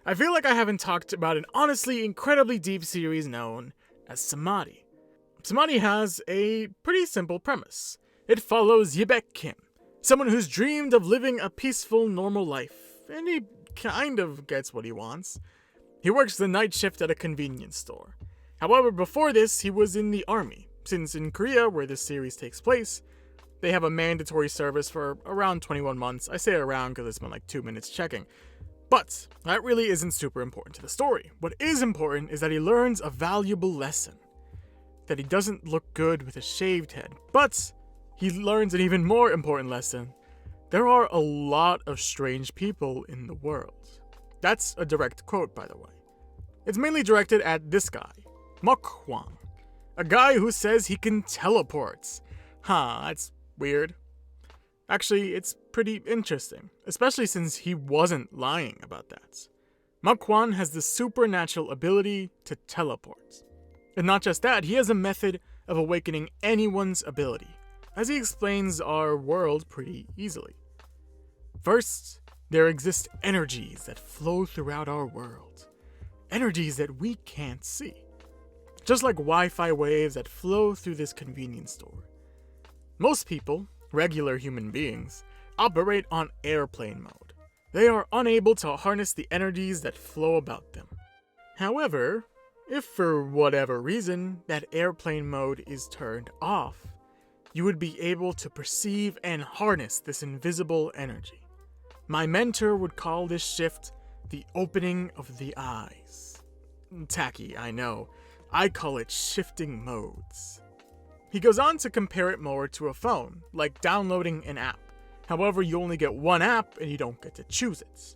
I feel like I haven't talked about an honestly incredibly deep series known as Samadhi. Samadhi has a pretty simple premise. It follows Yibak Kim, someone who's dreamed of living a peaceful, normal life, and he kind of gets what he wants. He works the night shift at a convenience store. However, before this, he was in the army, since in Korea, where this series takes place, they have a mandatory service for around 21 months. I say around because it's been like 2 minutes checking. But that really isn't super important to the story. What is important is that he learns a valuable lesson. That he doesn't look good with a shaved head. But he learns an even more important lesson. There are a lot of strange people in the world. That's a direct quote, by the way. It's mainly directed at this guy, Mok Hwang, a guy who says he can teleport. That's weird. Actually, it's pretty interesting, especially since he wasn't lying about that. Mok Hwang has the supernatural ability to teleport. And not just that, he has a method of awakening anyone's ability, as he explains our world pretty easily. First, there exist energies that flow throughout our world. Energies that we can't see. Just like Wi-Fi waves that flow through this convenience store. Most people, regular human beings, operate on airplane mode. They are unable to harness the energies that flow about them. However, if for whatever reason that airplane mode is turned off, you would be able to perceive and harness this invisible energy. My mentor would call this shift the opening of the eyes. Tacky, I know. I call it shifting modes. He goes on to compare it more to a phone, like downloading an app. However, you only get one app and you don't get to choose it.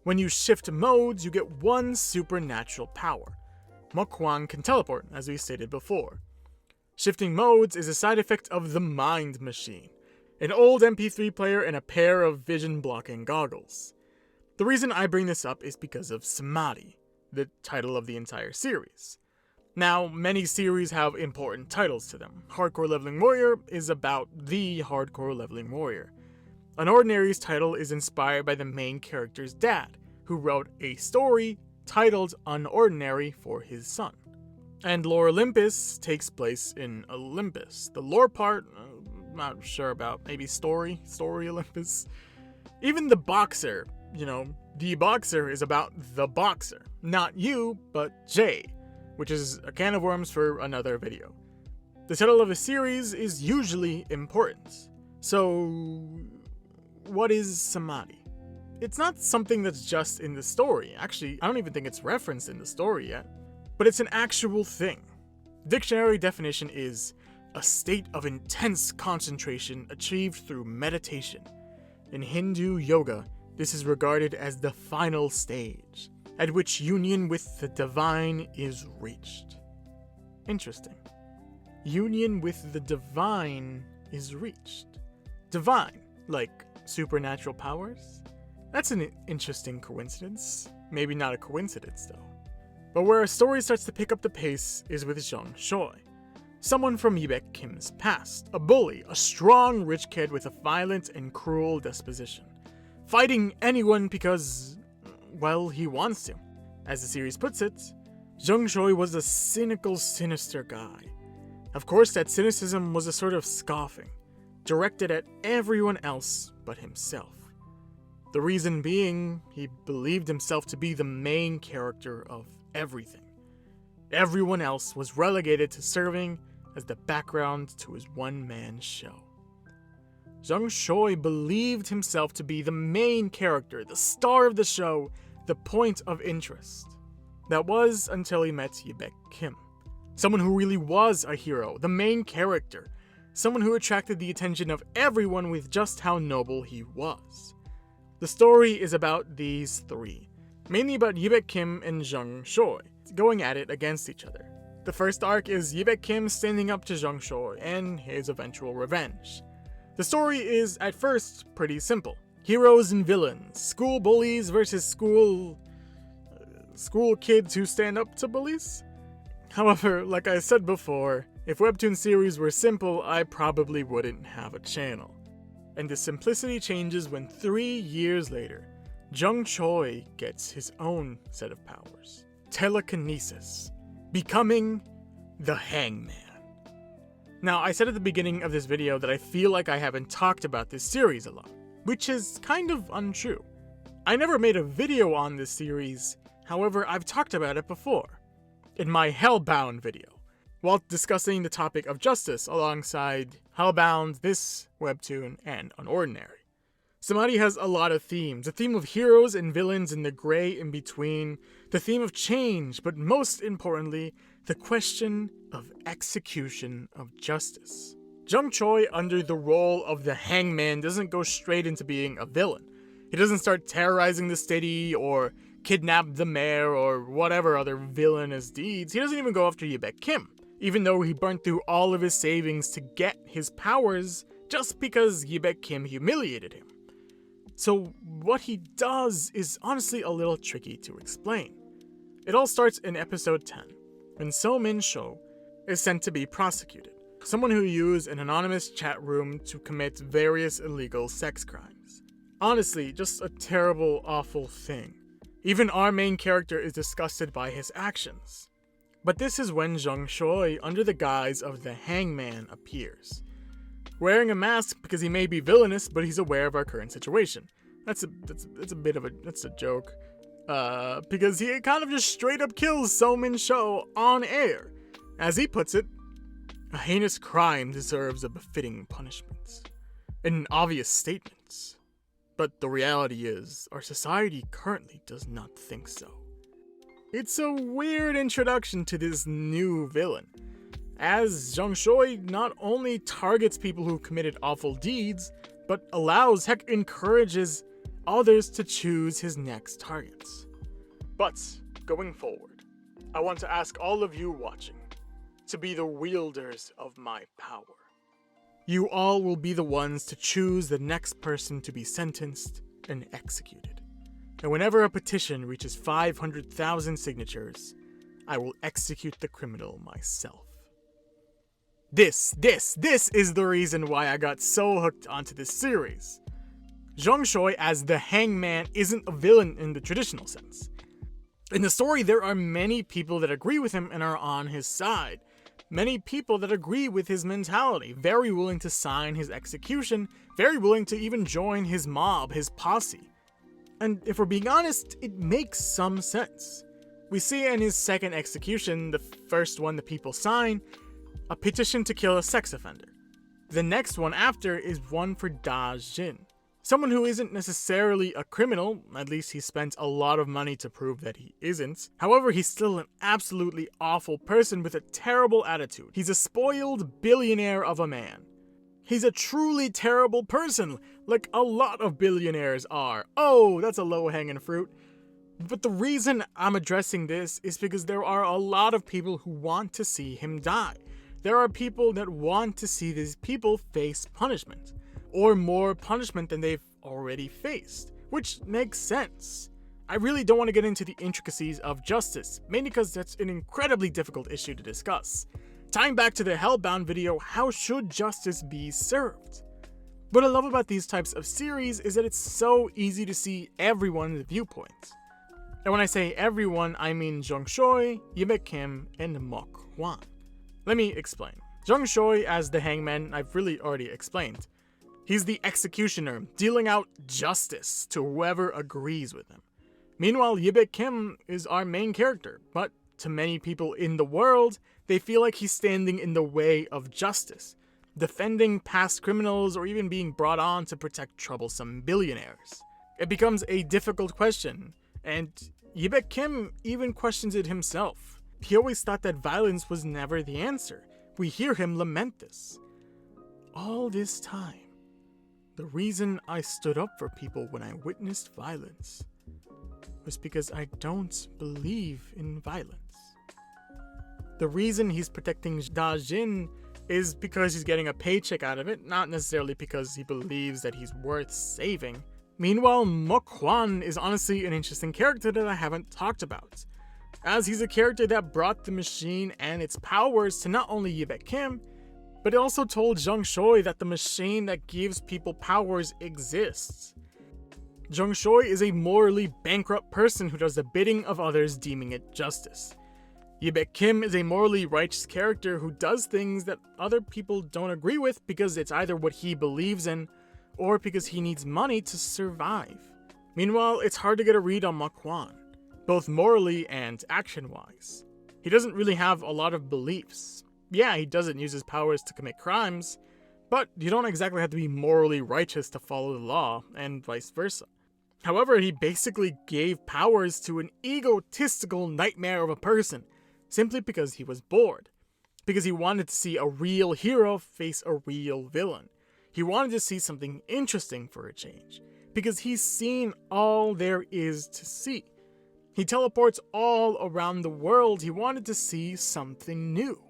When you shift modes, you get one supernatural power. Mok Hwang can teleport, as we stated before. Shifting modes is a side effect of the Mind Machine, an old MP3 player and a pair of vision-blocking goggles. The reason I bring this up is because of Samadhi, the title of the entire series. Now, many series have important titles to them. Hardcore Leveling Warrior is about the Hardcore Leveling Warrior. Unordinary's title is inspired by the main character's dad, who wrote a story titled Unordinary for his son. And Lore Olympus takes place in Olympus. The lore part, not sure about, maybe story Olympus. Even the boxer, the boxer is about the boxer. Not you, but Jay, which is a can of worms for another video. The title of a series is usually important. So, what is Samadhi? It's not something that's just in the story. Actually, I don't even think it's referenced in the story yet. But it's an actual thing. Dictionary definition is a state of intense concentration achieved through meditation. In Hindu yoga, this is regarded as the final stage, at which union with the divine is reached. Interesting. Union with the divine is reached. Divine, like supernatural powers? That's an interesting coincidence. Maybe not a coincidence, though. But where a story starts to pick up the pace is with Jung Choi, someone from Yibak Kim's past, a bully, a strong rich kid with a violent and cruel disposition, fighting anyone because, well, he wants to. As the series puts it, Jung Choi was a cynical, sinister guy. Of course, that cynicism was a sort of scoffing, directed at everyone else but himself. The reason being, he believed himself to be the main character of everything. Everyone else was relegated to serving as the background to his one-man show. Jung Choi believed himself to be the main character, the star of the show, the point of interest. That was until he met Yibak Kim, someone who really was a hero, the main character, someone who attracted the attention of everyone with just how noble he was. The story is about these three, mainly about Yibak Kim and Jung Choi, going at it against each other. The first arc is Yibak Kim standing up to Jung Choi and his eventual revenge. The story is, at first, pretty simple. Heroes and villains, school bullies versus school kids who stand up to bullies? However, like I said before, if webtoon series were simple, I probably wouldn't have a channel. and the simplicity changes when 3 years later, Jung Choi gets his own set of powers. Telekinesis. Becoming the Hangman. Now, I said at the beginning of this video that I feel like I haven't talked about this series a lot, which is kind of untrue. I never made a video on this series, however, I've talked about it before, in my Hellbound video, while discussing the topic of justice alongside Hellbound, this webtoon, and Unordinary. Samadhi has a lot of themes, a theme of heroes and villains in the gray in between, the theme of change, but most importantly, the question of execution of justice. Jung Choi, under the role of the Hangman, doesn't go straight into being a villain. He doesn't start terrorizing the city or kidnap the mayor or whatever other villainous deeds. He doesn't even go after Yibak Kim, even though he burnt through all of his savings to get his powers just because Yibak Kim humiliated him. So what he does is honestly a little tricky to explain. It all starts in episode 10, when So Min Sho is sent to be prosecuted, someone who used an anonymous chat room to commit various illegal sex crimes. Honestly, just a terrible, awful thing. Even our main character is disgusted by his actions. But this is when Jung Choi, under the guise of the Hangman, appears. Wearing a mask because he may be villainous, but he's aware of our current situation. That's a joke. Because he kind of just straight up kills So Min Sho on air. As he puts it, a heinous crime deserves a befitting punishment. An obvious statement. But the reality is, our society currently does not think so. It's a weird introduction to this new villain, as Jung Choi not only targets people who committed awful deeds, but encourages others to choose his next targets. But, going forward, I want to ask all of you watching to be the wielders of my power. You all will be the ones to choose the next person to be sentenced and executed. And whenever a petition reaches 500,000 signatures, I will execute the criminal myself. This is the reason why I got so hooked onto this series. Jung Choi as the Hangman isn't a villain in the traditional sense. In the story, there are many people that agree with him and are on his side. Many people that agree with his mentality, very willing to sign his execution, very willing to even join his mob, his posse. And if we're being honest, it makes some sense. We see in his second execution, the first one the people sign, a petition to kill a sex offender. The next one after is one for Da Jin, someone who isn't necessarily a criminal, at least he spent a lot of money to prove that he isn't. However, he's still an absolutely awful person with a terrible attitude. He's a spoiled billionaire of a man. He's a truly terrible person, like a lot of billionaires are. Oh, that's a low-hanging fruit. But the reason I'm addressing this is because there are a lot of people who want to see him die. There are people that want to see these people face punishment, or more punishment than they've already faced, which makes sense. I really don't want to get into the intricacies of justice, mainly because that's an incredibly difficult issue to discuss. Tying back to the Hellbound video, how should justice be served? What I love about these types of series is that it's so easy to see everyone's viewpoints. And when I say everyone, I mean Jung Choi, Yibak Kim, and Mok Hwan. Let me explain. Jung Choi as the Hangman, I've really already explained. He's the executioner, dealing out justice to whoever agrees with him. Meanwhile, Yibak Kim is our main character, but to many people in the world, they feel like he's standing in the way of justice, defending past criminals or even being brought on to protect troublesome billionaires. It becomes a difficult question, and Yibak Kim even questions it himself. He always thought that violence was never the answer. We hear him lament this. All this time, the reason I stood up for people when I witnessed violence was because I don't believe in violence. The reason he's protecting Da Jin is because he's getting a paycheck out of it, not necessarily because he believes that he's worth saving. Meanwhile, Mok Hwan is honestly an interesting character that I haven't talked about, as he's a character that brought the machine and its powers to not only Yibak Kim, But it also told Zheng Shui that the machine that gives people powers exists. Zheng Shui is a morally bankrupt person who does the bidding of others, deeming it justice. Yibak Kim is a morally righteous character who does things that other people don't agree with because it's either what he believes in or because he needs money to survive. Meanwhile, it's hard to get a read on Ma Quan, both morally and action-wise. He doesn't really have a lot of beliefs. Yeah, he doesn't use his powers to commit crimes, but you don't exactly have to be morally righteous to follow the law, and vice versa. However, he basically gave powers to an egotistical nightmare of a person, simply because he was bored. Because he wanted to see a real hero face a real villain. He wanted to see something interesting for a change. Because he's seen all there is to see. He teleports all around the world. He wanted to see something new.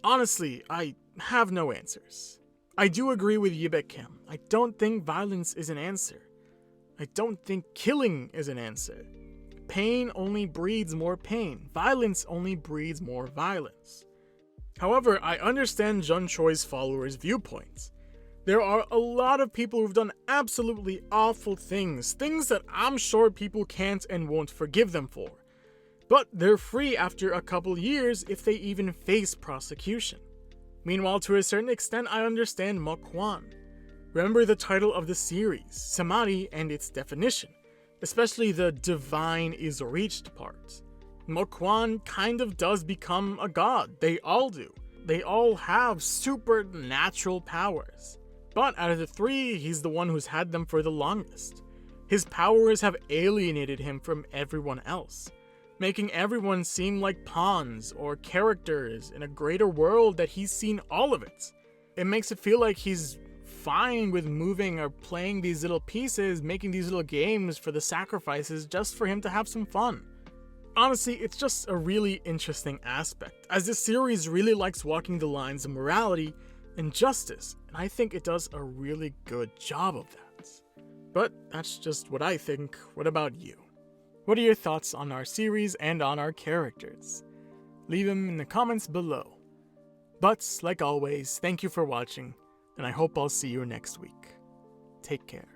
Honestly, I have no answers. I do agree with Yibak Kim. I don't think violence is an answer. I don't think killing is an answer. Pain only breeds more pain. Violence only breeds more violence. However, I understand Zheng Shui's followers' viewpoints. There are a lot of people who've done absolutely awful things that I'm sure people can't and won't forgive them for. But they're free after a couple years if they even face prosecution. Meanwhile, to a certain extent, I understand Ma Quan. Remember the title of the series, Samadhi, and its definition, especially the divine is reached part. Ma Quan kind of does become a god. They all do. They all have supernatural powers. But out of the three, he's the one who's had them for the longest. His powers have alienated him from everyone else, making everyone seem like pawns or characters in a greater world that he's seen all of it. It makes it feel like he's fine with moving or playing these little pieces, making these little games for the sacrifices just for him to have some fun. Honestly, it's just a really interesting aspect, as this series really likes walking the lines of morality and justice, and I think it does a really good job of that. But that's just what I think. What about you? What are your thoughts on our series and on our characters? Leave them in the comments below. But, like always, thank you for watching, and I hope I'll see you next week. Take care.